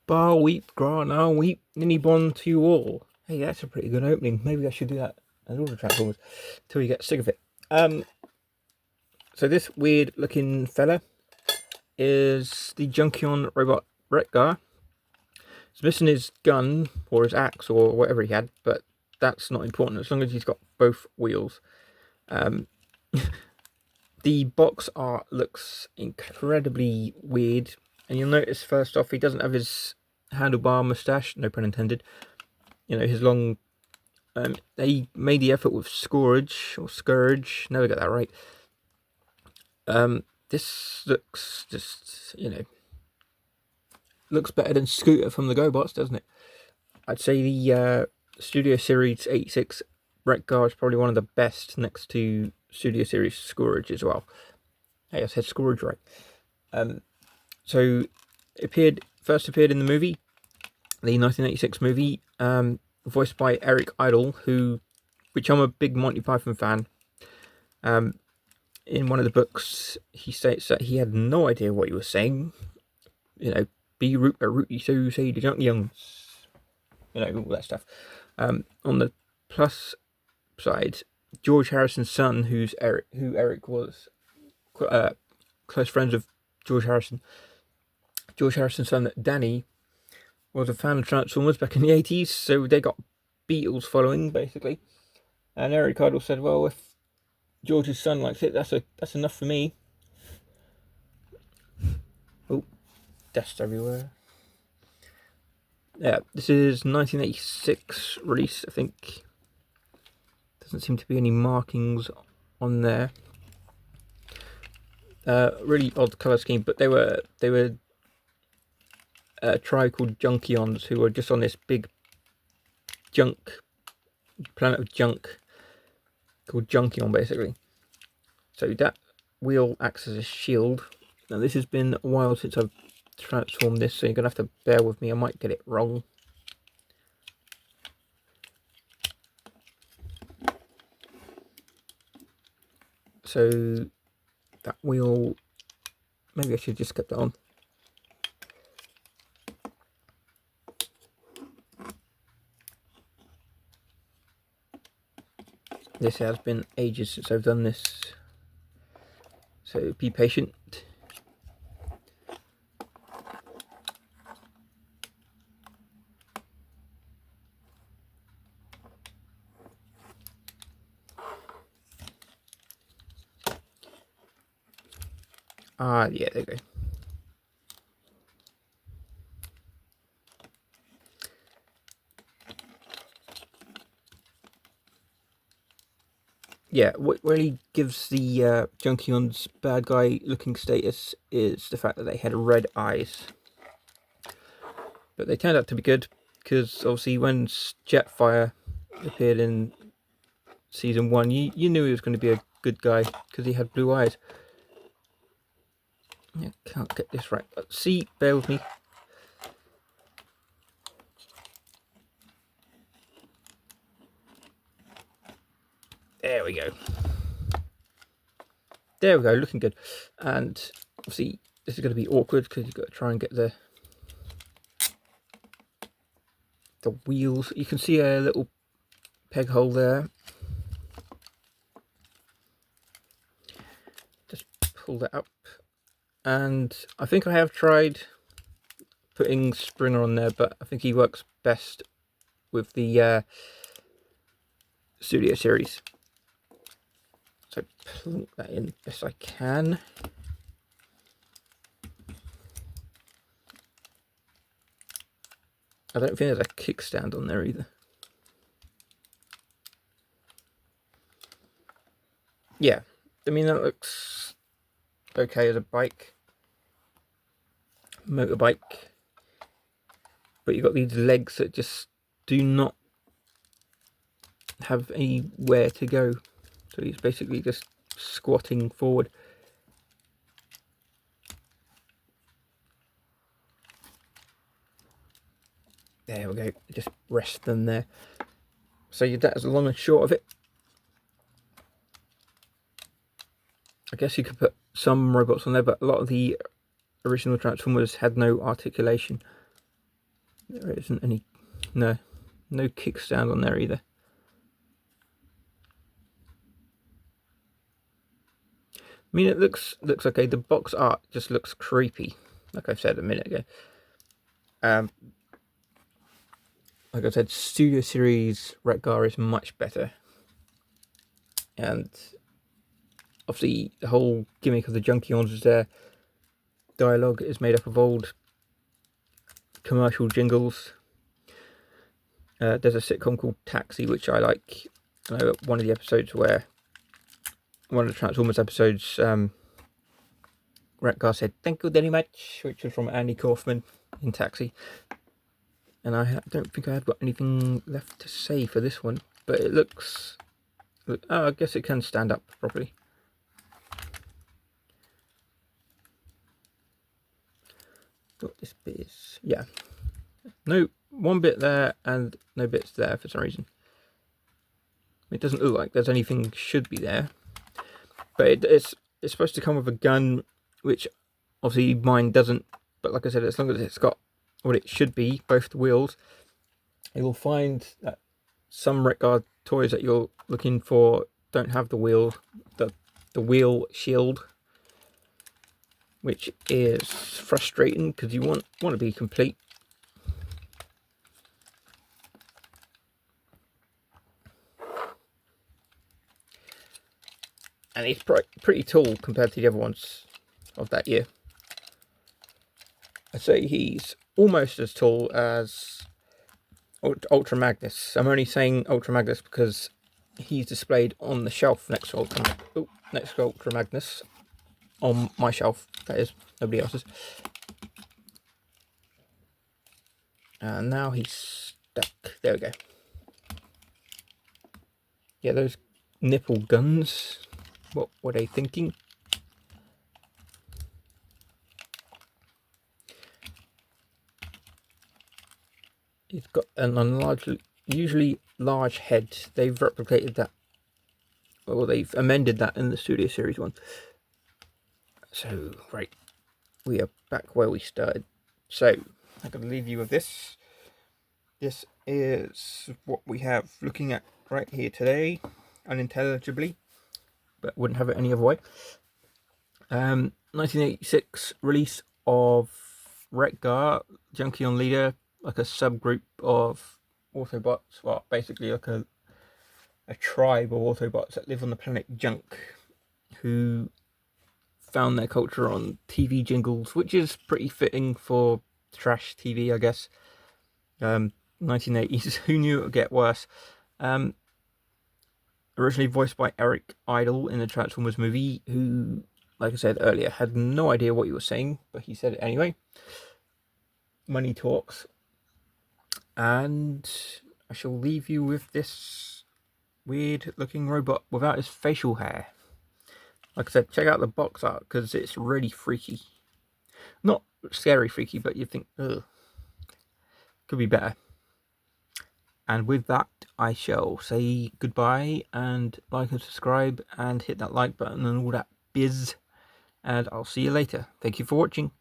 Bar weep, grana weep, ninny bon to you all. Hey, that's a pretty good opening. Maybe I should do that as all the Transformers until you get sick of it. So this weird looking fella is the Junkion robot Wreck Gar. He's missing his gun or his axe or whatever he had, but that's not important as long as he's got both wheels. The box art looks incredibly weird, and you'll notice first off he doesn't have his handlebar moustache, no pun intended. You know, his long. They made the effort with Scourge or Scourge. Never got that right. This looks just, looks better than Scooter from the GoBots, doesn't it? I'd say the Studio Series 86 Wreck Gar is probably one of the best, next to Studio Series Scourge as well. Hey, I said Scourge right. So it first appeared in the movie, the 1986 movie, voiced by Eric Idle, which I'm a big Monty Python fan. In one of the books, he states that he had no idea what he was saying. Be root a rooty so say the junk youngs. All that stuff. On the plus side, George Harrison's son, who Eric was close friends with George Harrison. George Harrison's son, Danny, was a fan of Transformers back in the 80s, so they got Beatles following, basically. And Eric Idle said, well, if George's son likes it, that's enough for me. Oh, dust everywhere. Yeah, this is 1986 release, I think. Doesn't seem to be any markings on there. Really odd colour scheme, but they were a tribe called Junkions who were just on this big planet of junk called Junkion, basically. So that wheel acts as a shield. Now this has been a while since I've transformed this, so you're gonna have to bear with me. I might get it wrong. So that wheel, maybe I should just kept it on. This has been ages since I've done this, so be patient. Yeah, there you go. Yeah, what really gives the Junkion's bad guy looking status is the fact that they had red eyes. But they turned out to be good, because obviously when Jetfire appeared in Season 1, you knew he was going to be a good guy, because he had blue eyes. Yeah, can't get this right. But see, bear with me. There we go. There we go, looking good. And obviously this is going to be awkward because you've got to try and get the wheels. You can see a little peg hole there. Just pull that up. And I think I have tried putting Springer on there, but I think he works best with the Studio Series. So plunk that in best I can. I don't think there's a kickstand on there either. Yeah, I mean that looks okay as a motorbike, but you've got these legs that just do not have anywhere to go. So he's basically just squatting forward. There we go, just rest them there. So that is the long and short of it. I guess you could put some robots on there, but a lot of the original Transformers had no articulation. There isn't any, no kickstand on there either. I mean, it looks okay. The box art just looks creepy, like I said a minute ago. Like I said, Studio Series Wreck Gar is much better, and obviously the whole gimmick of the Junkions is there. Dialogue is made up of old commercial jingles. There's a sitcom called Taxi, which I like. I know one of the episodes where one of the Transformers episodes, Wreck Gar said "Thank you very much," which was from Andy Kaufman in Taxi. And I don't think I've got anything left to say for this one, but it looks. Oh, I guess it can stand up properly. What this bit is, yeah. No, one bit there and no bits there for some reason. It doesn't look like there's anything should be there, but it's supposed to come with a gun, which obviously mine doesn't. But like I said, as long as it's got what it should be, both the wheels, you'll find that some Wreck Gar toys that you're looking for don't have the wheel shield, which is frustrating because you want to be complete. And he's pretty tall compared to the other ones of that year. I'd say he's almost as tall as Ultra Magnus. I'm only saying Ultra Magnus because he's displayed on the shelf next to Ultra Magnus. On my shelf, that is, nobody else's. And now he's stuck. There we go. Yeah, those nipple guns. What were they thinking? He's got an usually large head. They've replicated that. Well, they've amended that in the Studio Series one. So, right. We are back where we started. So, I'm going to leave you with this. This is what we have looking at right here today, unintelligibly, but wouldn't have it any other way. 1986 release of Wreck Gar, Junkion Leader, like a subgroup of Autobots. Well, basically like a tribe of Autobots that live on the planet Junk, who found their culture on TV jingles, which is pretty fitting for trash TV, I guess. 1980s, who knew it would get worse? Originally voiced by Eric Idle in the Transformers movie, who, like I said earlier, had no idea what he was saying, but he said it anyway. Money talks. And I shall leave you with this weird looking robot without his facial hair. Like I said, check out the box art because it's really freaky. Not scary freaky, but you think, ugh, could be better. And with that, I shall say goodbye and like and subscribe and hit that like button and all that biz. And I'll see you later. Thank you for watching.